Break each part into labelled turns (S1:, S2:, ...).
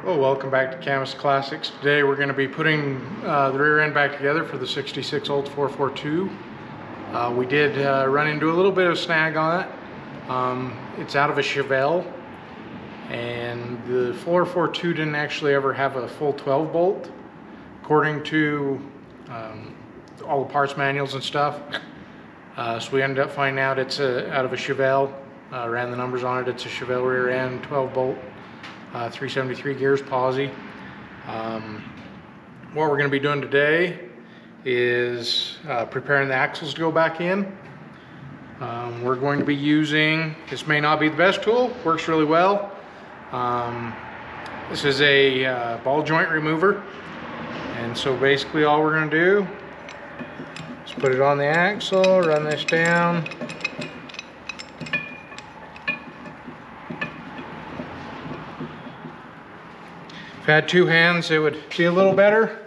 S1: Well, welcome back to Canvas Classics. Today we're going to be putting the rear end back together for the 66 Old 442. We did run into a little bit of snag on it. It's out of a Chevelle, and the 442 didn't actually ever have a full 12 bolt according to all the parts manuals and stuff. So we ended up finding out it's out of a Chevelle. Ran the numbers on it. It's a Chevelle rear end 12 bolt. 373 gears posi. What we're going to be doing today is preparing the axles to go back in. We're going to be using, this may not be the best tool, works really well. This is a ball joint remover, and so basically all we're going to do is put it on the axle, run this down. If I had two hands, it would be a little better.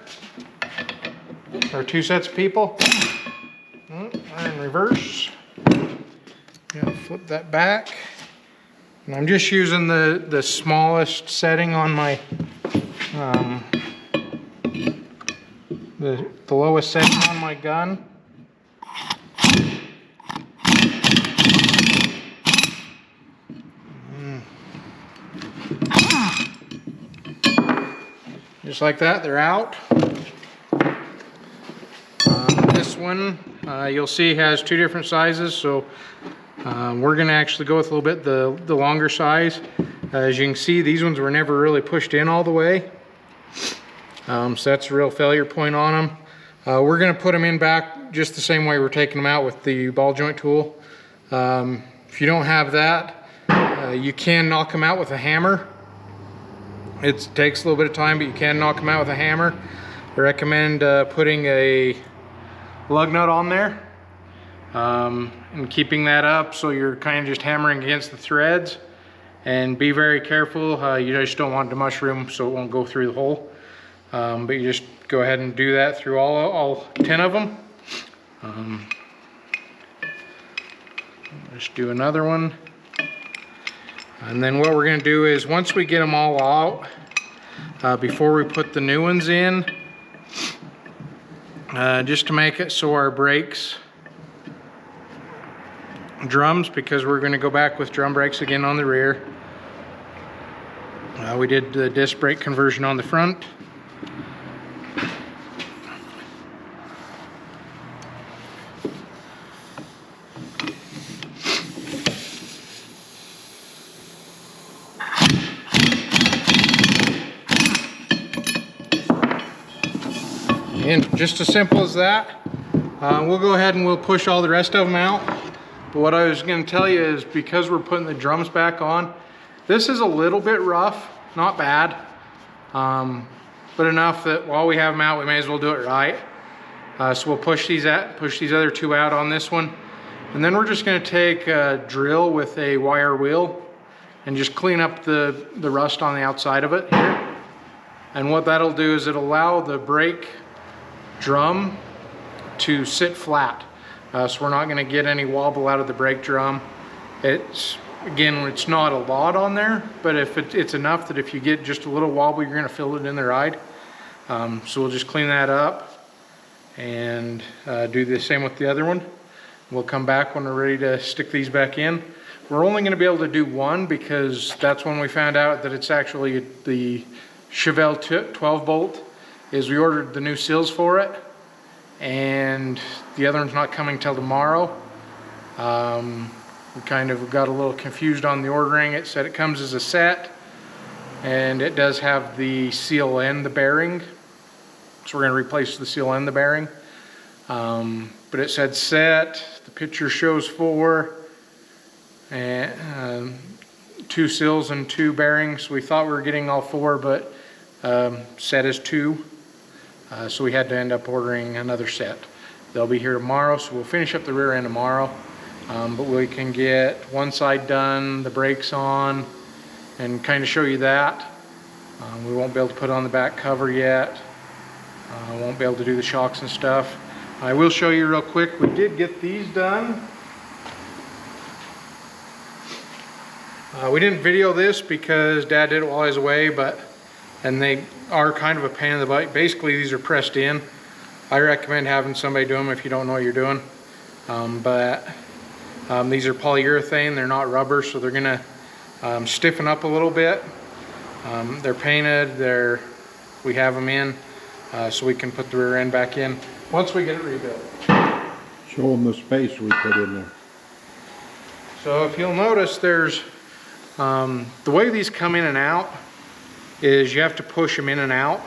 S1: Or two sets of people. And reverse. Flip that back. And I'm just using the smallest setting on my, the lowest setting on my gun. Just like that, they're out. This one, you'll see, has two different sizes, so we're going to actually go with a little bit the longer size. As you can see, these ones were never really pushed in all the way, so that's a real failure point on them. We're going to put them in back just the same way we're taking them out with the ball joint tool. If you don't have that, you can knock them out with a hammer. It takes a little bit of time, but you can knock them out with a hammer. I recommend putting a lug nut on there and keeping that up so you're kind of just hammering against the threads. And be very careful, you just don't want the mushroom so it won't go through the hole. But you just go ahead and do that through all 10 of them. Just do another one. And then what we're going to do is, once we get them all out, before we put the new ones in, just to make it so our brakes, drums, because we're going to go back with drum brakes again on the rear. We did the disc brake conversion on the front. And just as simple as that. We'll go ahead and we'll push all the rest of them out. But what I was going to tell you is, because we're putting the drums back on, this is a little bit rough, not bad, but enough that while we have them out, we may as well do it right. So we'll push these other two out on this one, and then we're just going to take a drill with a wire wheel and just clean up the rust on the outside of it here. And what that'll do is it'll allow the brake drum to sit flat, so we're not going to get any wobble out of the brake drum. It's not a lot on there, but if it's enough that if you get just a little wobble, you're going to feel it in the ride. So we'll just clean that up and do the same with the other one. We'll come back when we're ready to stick these back in. We're only going to be able to do one, because that's when we found out that it's actually the Chevelle 12 bolt. Is we ordered the new seals for it, and the other one's not coming till tomorrow. We kind of got a little confused on the ordering. It said it comes as a set, and it does have the seal and the bearing, so we're going to replace the seal and the bearing. But it said set. The picture shows 4 and 2 seals and 2 bearings. We thought we were getting all 4, but set is 2. So we had to end up ordering another set. They'll be here tomorrow, so we'll finish up the rear end tomorrow. But we can get one side done, the brakes on, and kind of show you that. We won't be able to put on the back cover yet. Won't be able to do the shocks and stuff. I will show you real quick. We did get these done. We didn't video this because Dad did it while I was away, but and they are kind of a pain in the butt. Basically, these are pressed in. I recommend having somebody do them if you don't know what you're doing. These are polyurethane, they're not rubber, so they're gonna stiffen up a little bit. They're painted, we have them in, so we can put the rear end back in once we get it rebuilt.
S2: Show them the space we put in there.
S1: So if you'll notice, there's the way these come in and out is you have to push them in and out.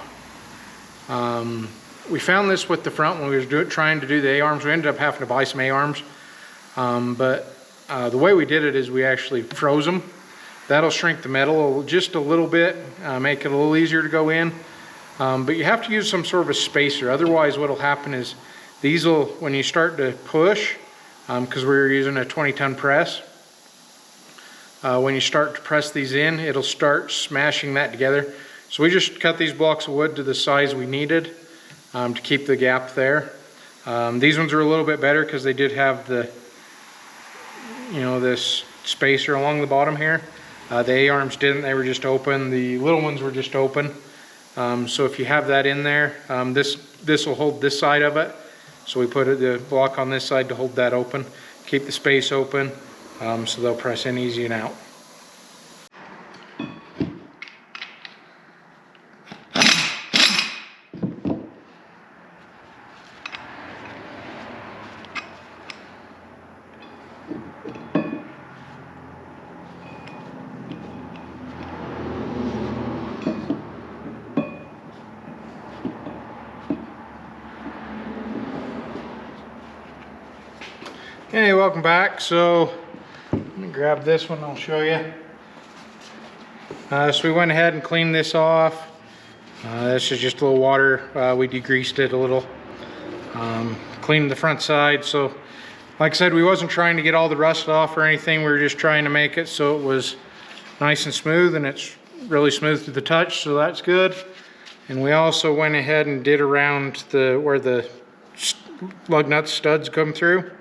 S1: We found this with the front when we were trying to do the A-arms. We ended up having to buy some A-arms. The way we did it is we actually froze them. That'll shrink the metal just a little bit, make it a little easier to go in. But you have to use some sort of a spacer. Otherwise what will happen is these will, when you start to push, because we were using a 20-ton press, when you start to press these in, it'll start smashing that together. So we just cut these blocks of wood to the size we needed to keep the gap there. These ones are a little bit better because they did have the, this spacer along the bottom here. The A-arms didn't, they were just open. The little ones were just open. So if you have that in there, this will hold this side of it. So we put the block on this side to hold that open, keep the space open, so they'll press in easy and out. Hey, welcome back. So let me grab this one, I'll show you. So we went ahead and cleaned this off. This is just a little water. We degreased it a little. Cleaned the front side. So like I said, we wasn't trying to get all the rust off or anything. We were just trying to make it so it was nice and smooth, and it's really smooth to the touch, so that's good. And we also went ahead and did around where the lug nut studs come through.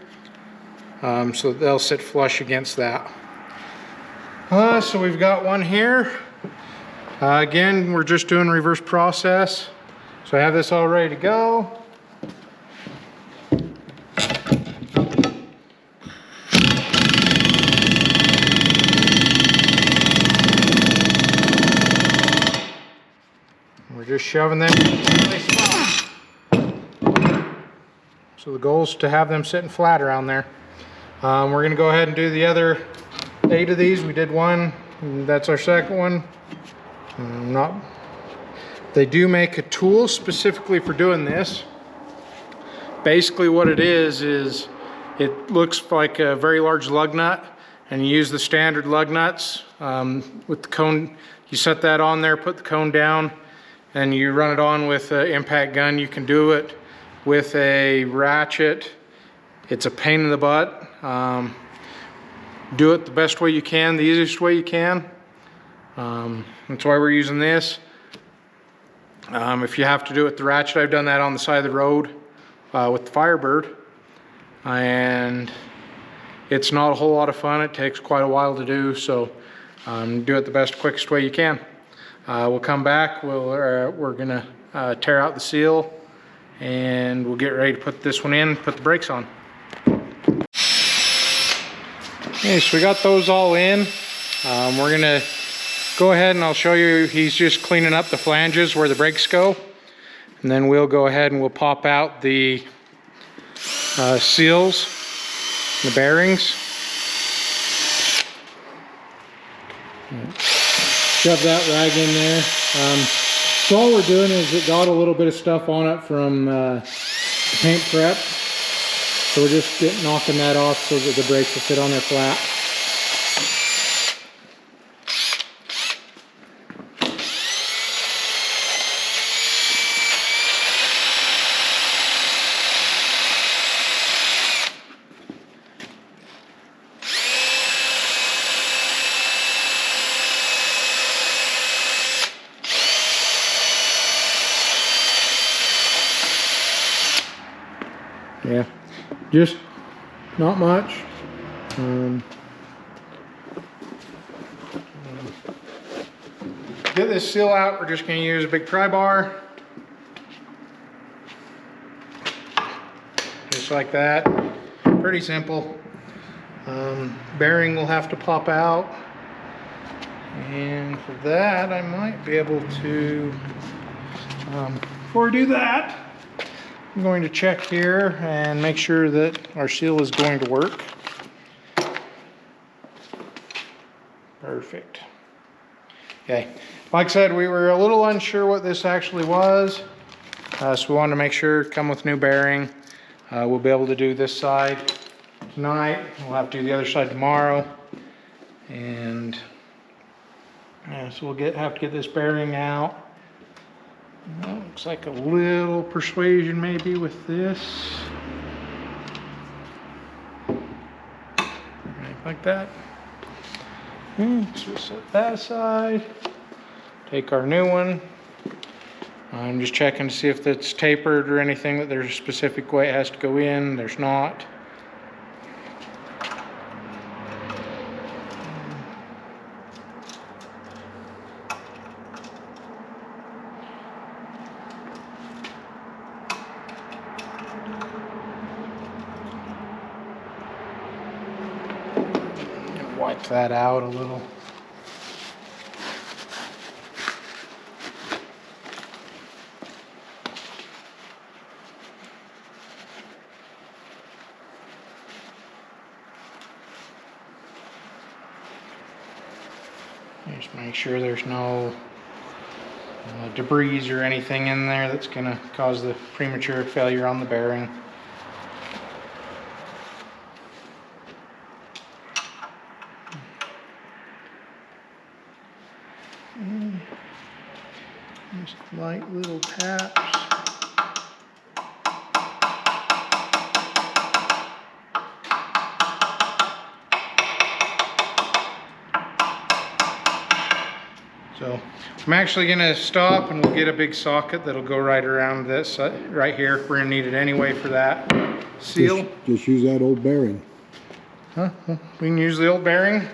S1: So they'll sit flush against that. So we've got one here. Again, we're just doing reverse process. So I have this all ready to go. We're just shoving them in place. So the goal is to have them sitting flat around there. We're going to go ahead and do the other 8 of these. We did one, and that's our second one. They do make a tool specifically for doing this. Basically what it is it looks like a very large lug nut, and you use the standard lug nuts with the cone. You set that on there, put the cone down, and you run it on with an impact gun. You can do it with a ratchet. It's a pain in the butt. Do it the best way you can, the easiest way you can. That's why we're using this. If you have to do it with the ratchet, I've done that on the side of the road with the Firebird. And it's not a whole lot of fun. It takes quite a while to do, so do it the best, quickest way you can. We'll come back, we're gonna tear out the seal, and we'll get ready to put this one in, put the brakes on. Okay, so we got those all in. We're gonna go ahead and I'll show you, he's just cleaning up the flanges where the brakes go. And then we'll go ahead and we'll pop out the seals, the bearings. Shove that rag in there. So all we're doing is it got a little bit of stuff on it from the paint prep. So we're just knocking that off so that the brakes will sit on there flat. Yeah, just not much. get this seal out, we're just going to use a big pry bar. Just like that. Pretty simple. Bearing will have to pop out. And for that, I might be able to, before we do that, I'm going to check here and make sure that our seal is going to work. Perfect. Okay, like I said, we were a little unsure what this actually was, so we wanted to make sure, come with new bearing. We'll be able to do this side tonight. We'll have to do the other side tomorrow. And so we'll have to get this bearing out. Well, looks like a little persuasion maybe with this. Right, like that. So we'll set that aside. Take our new one. I'm just checking to see if it's tapered or anything, that there's a specific way it has to go in. There's not. Wipe that out a little. Just make sure there's no debris or anything in there that's going to cause the premature failure on the bearing. Just light little taps. So I'm actually going to stop and we'll get a big socket that'll go right around this right here. We're going to need it anyway for that seal.
S2: Just use that old bearing.
S1: Huh? We can use the old bearing.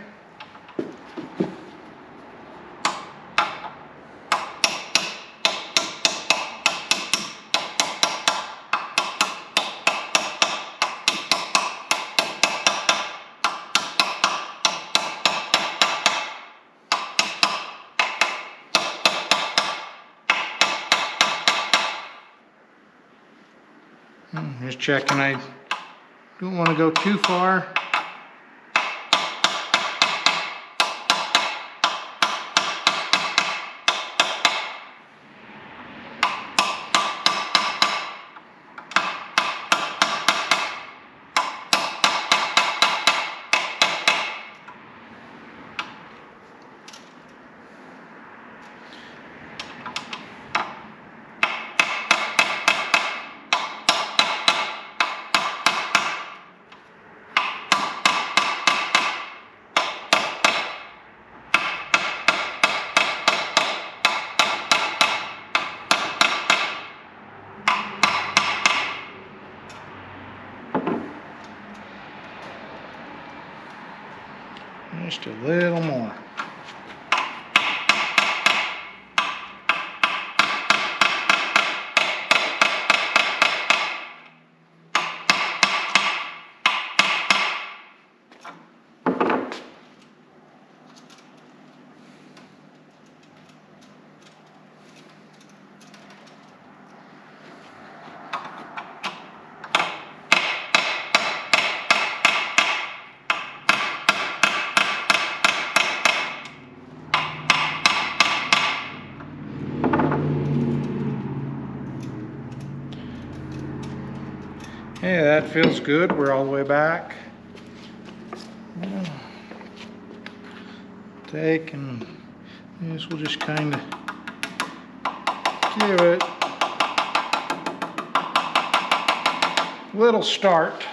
S1: Just checking, I don't want to go too far. Just a little more. Hey, that feels good. We're all the way back. Take and this will just kind of give it a little start.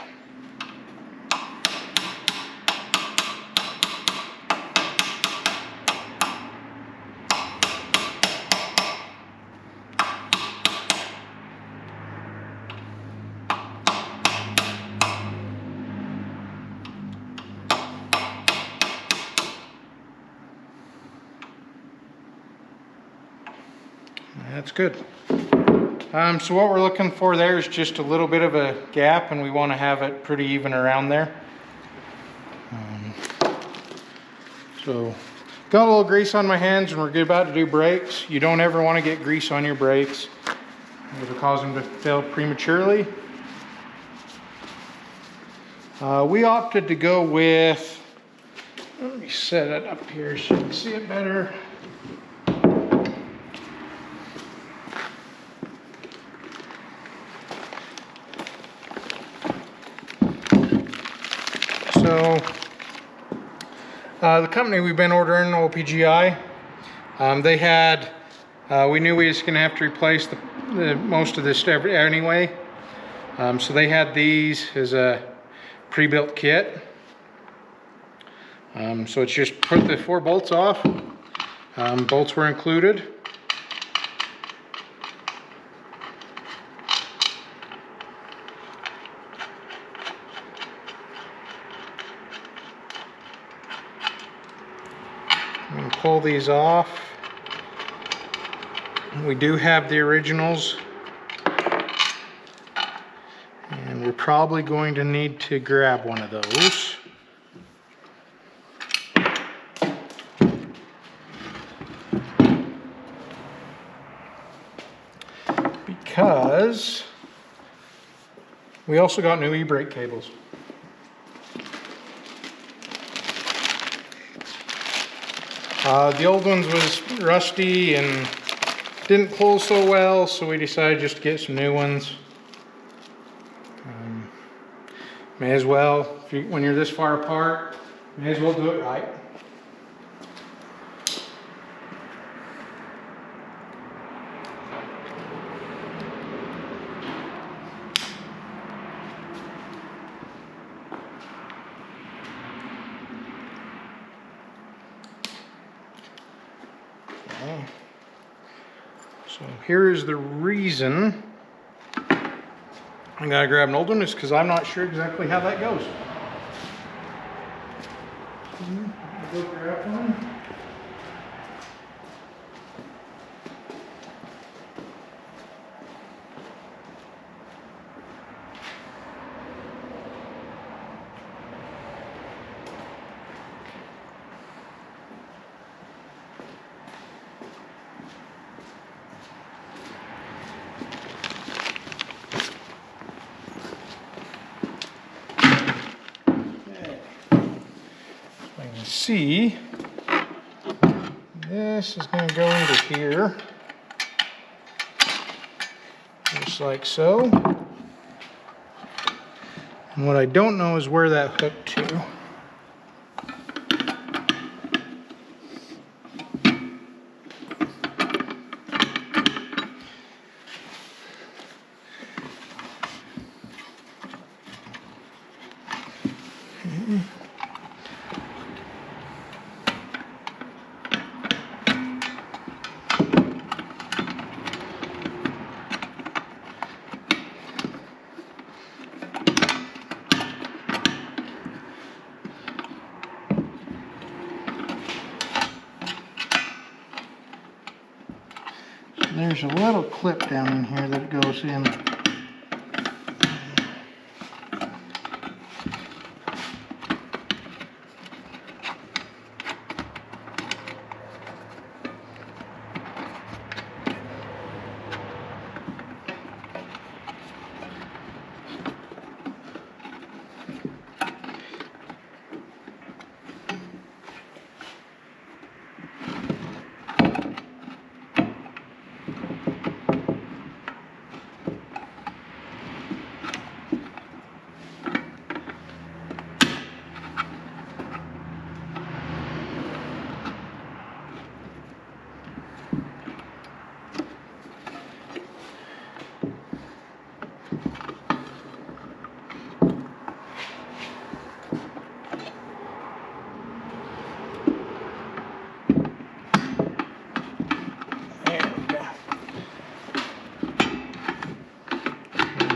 S1: That's good. So what we're looking for there is just a little bit of a gap, and we want to have it pretty even around there. So got a little grease on my hands, and we're about to do brakes. You don't ever want to get grease on your brakes. It'll cause them to fail prematurely. We opted to go with, let me set it up here so you can see it better. So the company we've been ordering, OPGI, they had, we knew we was going to have to replace the most of this stuff anyway. So they had these as a pre-built kit. So it's just put the 4 bolts off. Bolts were included. And pull these off. We do have the originals, and we're probably going to need to grab one of those. Because we also got new e-brake cables. The old ones was rusty and didn't pull so well, so we decided just to get some new ones. May as well, when you're this far apart, may as well do it right. Okay. So here is the reason I gotta grab an old one, is because I'm not sure exactly how that goes. I'll go grab one. See, this is going to go into here, just like so. And what I don't know is where that hooked to. There's a little clip down in here that goes in.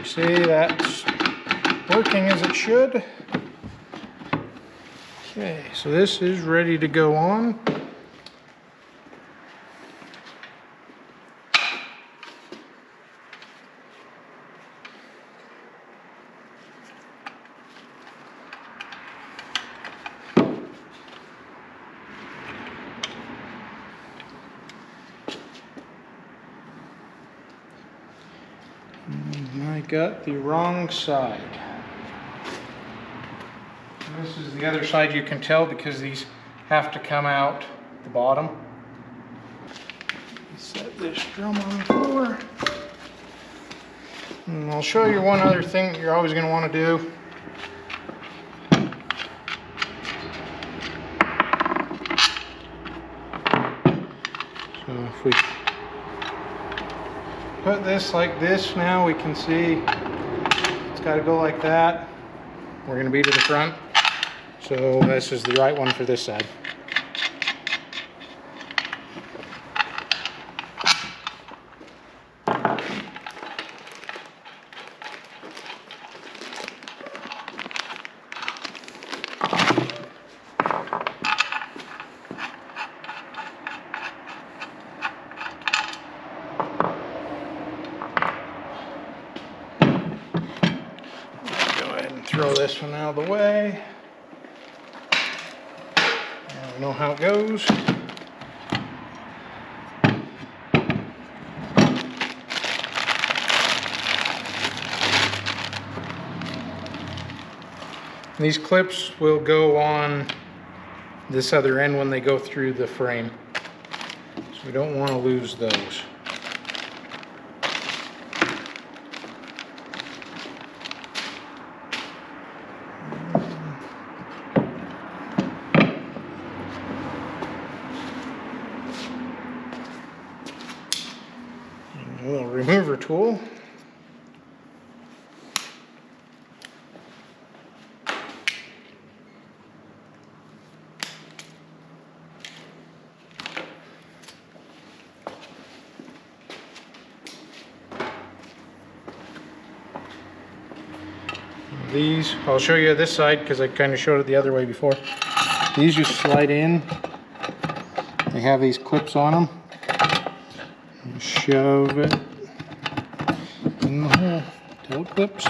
S1: See, that's working as it should. Okay, so this is ready to go on. I got the wrong side. This is the other side. You can tell because these have to come out the bottom. Set this drum on the floor. And I'll show you one other thing that you're always going to want to do. So if we put this like this now, we can see it's got to go like that. We're going to be to the front. So this is the right one for this side. Throw this one out of the way. Now we know how it goes. These clips will go on this other end when they go through the frame. So we don't want to lose those. A little remover tool. These, I'll show you this side because I kind of showed it the other way before. These just slide in. They have these clips on them. Shove it in the hole till it clips.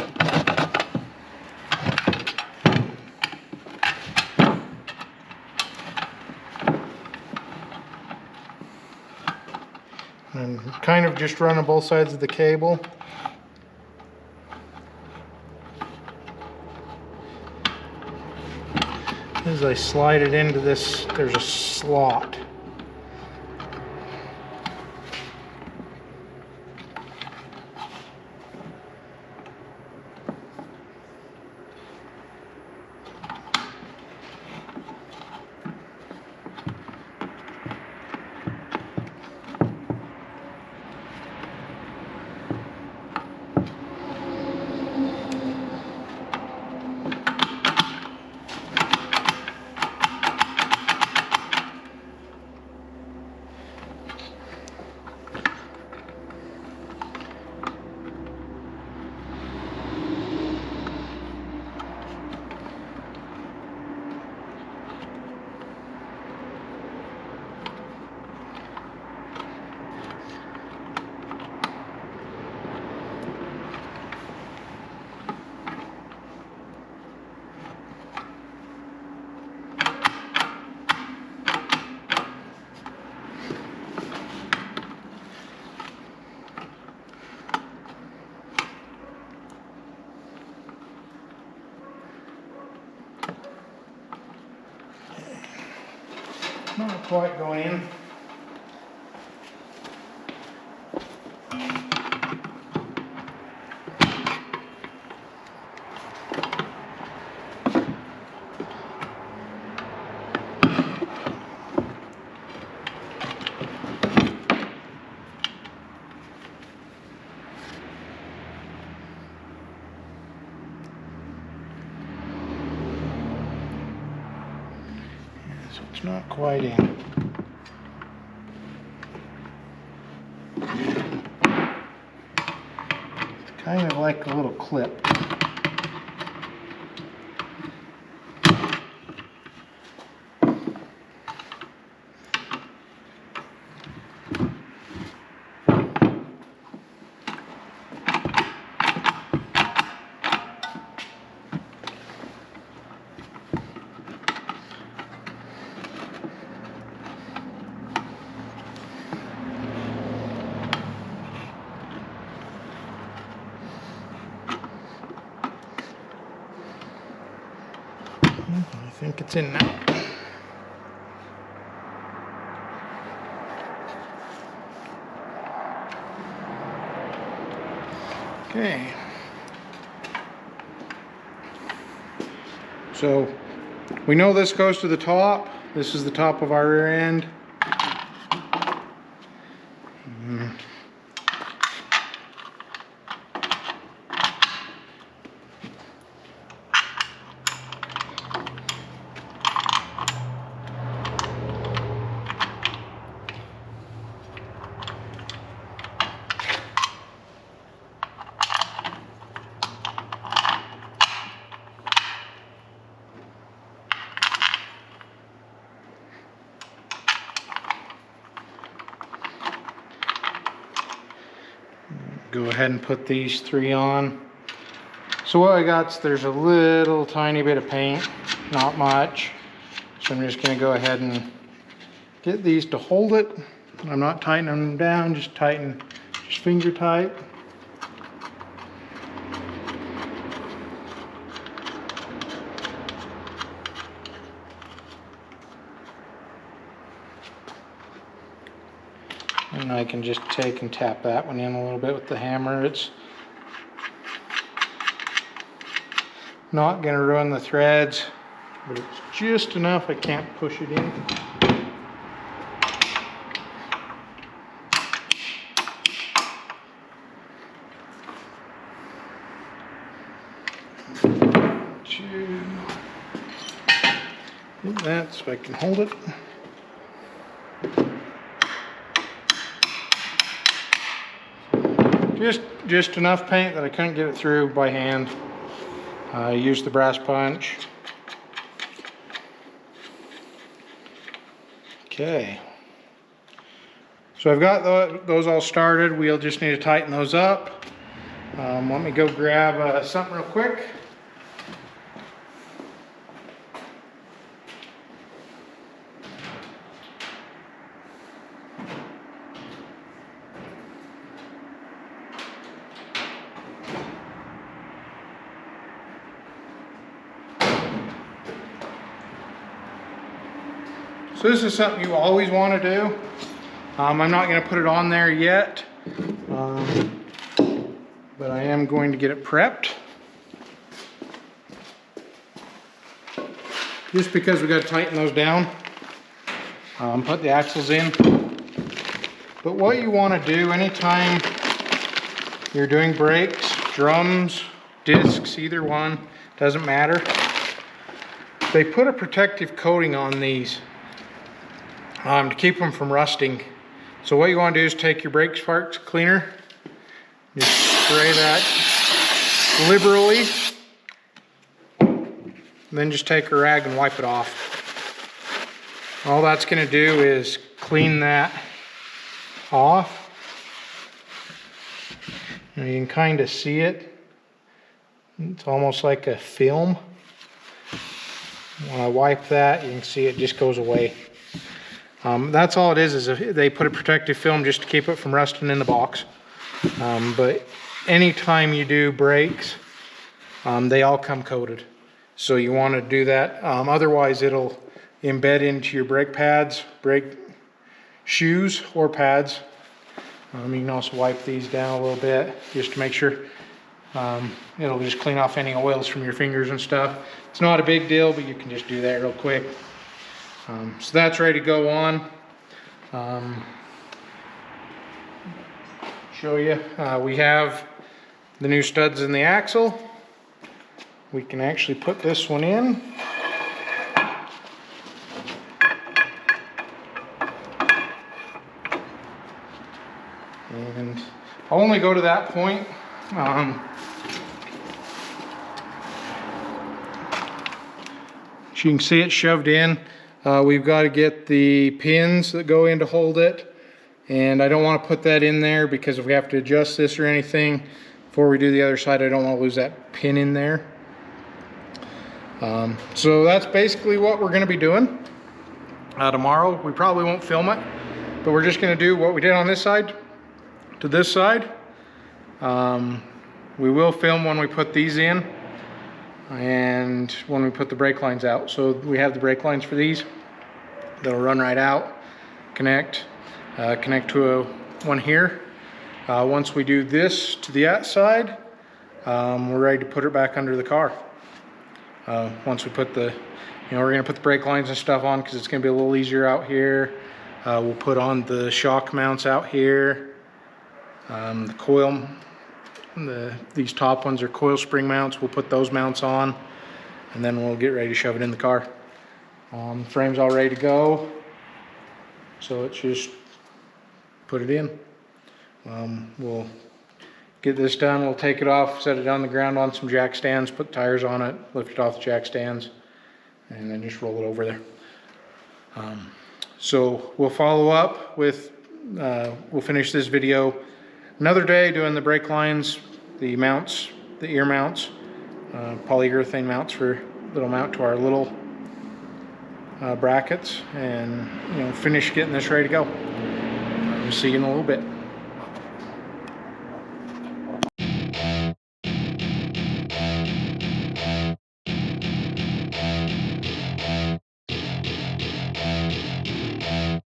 S1: And kind of just run on both sides of the cable. As I slide it into this, there's a slot. Not quite going in. So it's not quite in. It's kind of like a little clip. think it's in now. Okay. So we know this goes to the top. This is the top of our rear end. Go ahead and put these 3 on. So what I got is there's a little tiny bit of paint, not much. So I'm just gonna go ahead and get these to hold it. I'm not tightening them down, just finger tight. And I can just take and tap that one in a little bit with the hammer. It's not going to ruin the threads, but it's just enough I can't push it in. Get that so I can hold it. Just enough paint that I couldn't get it through by hand. I used the brass punch. Okay. So I've got those all started. We'll just need to tighten those up. Let me go grab something real quick. So this is something you always want to do. I'm not going to put it on there yet, but I am going to get it prepped. Just because we got to tighten those down, put the axles in. But what you want to do anytime you're doing brakes, drums, discs, either one, doesn't matter. They put a protective coating on these to keep them from rusting. So what you want to do is take your brake spark cleaner, just spray that liberally, and then just take a rag and wipe it off. All that's going to do is clean that off. Now you can kind of see it. It's almost like a film. When I wipe that, you can see it just goes away. That's all it is they put a protective film just to keep it from rusting in the box. But anytime you do brakes, they all come coated. So you want to do that. Otherwise it'll embed into your brake pads, brake shoes or pads. You can also wipe these down a little bit just to make sure. It'll just clean off any oils from your fingers and stuff. It's not a big deal, but you can just do that real quick. So that's ready to go on. Show you, we have the new studs in the axle. We can actually put this one in. And I'll only go to that point. So you can see it shoved in. We've got to get the pins that go in to hold it, and I don't want to put that in there because if we have to adjust this or anything before we do the other side, I don't want to lose that pin in there. So that's basically what we're going to be doing tomorrow. We probably won't film it, but we're just going to do what we did on this side to this side. We will film when we put these in. and when we put the brake lines out. So we have the brake lines for these. They'll run right out, connect to one here. Once we do this to the outside, we're ready to put it back under the car. Once we put the, we're gonna put the brake lines and stuff on because it's gonna be a little easier out here. We'll put on the shock mounts out here. The coil, these top ones are coil spring mounts. We'll put those mounts on, and then we'll get ready to shove it in the car. The frame's all ready to go, so it's just put it in. We'll get this done. We'll take it off, set it on the ground on some jack stands, put tires on it, lift it off the jack stands, and then just roll it over there. So we'll follow up with, we'll finish this video another day doing the brake lines, the mounts, the ear mounts, polyurethane mounts for little mount to our little brackets, and finish getting this ready to go. We'll see you in a little bit.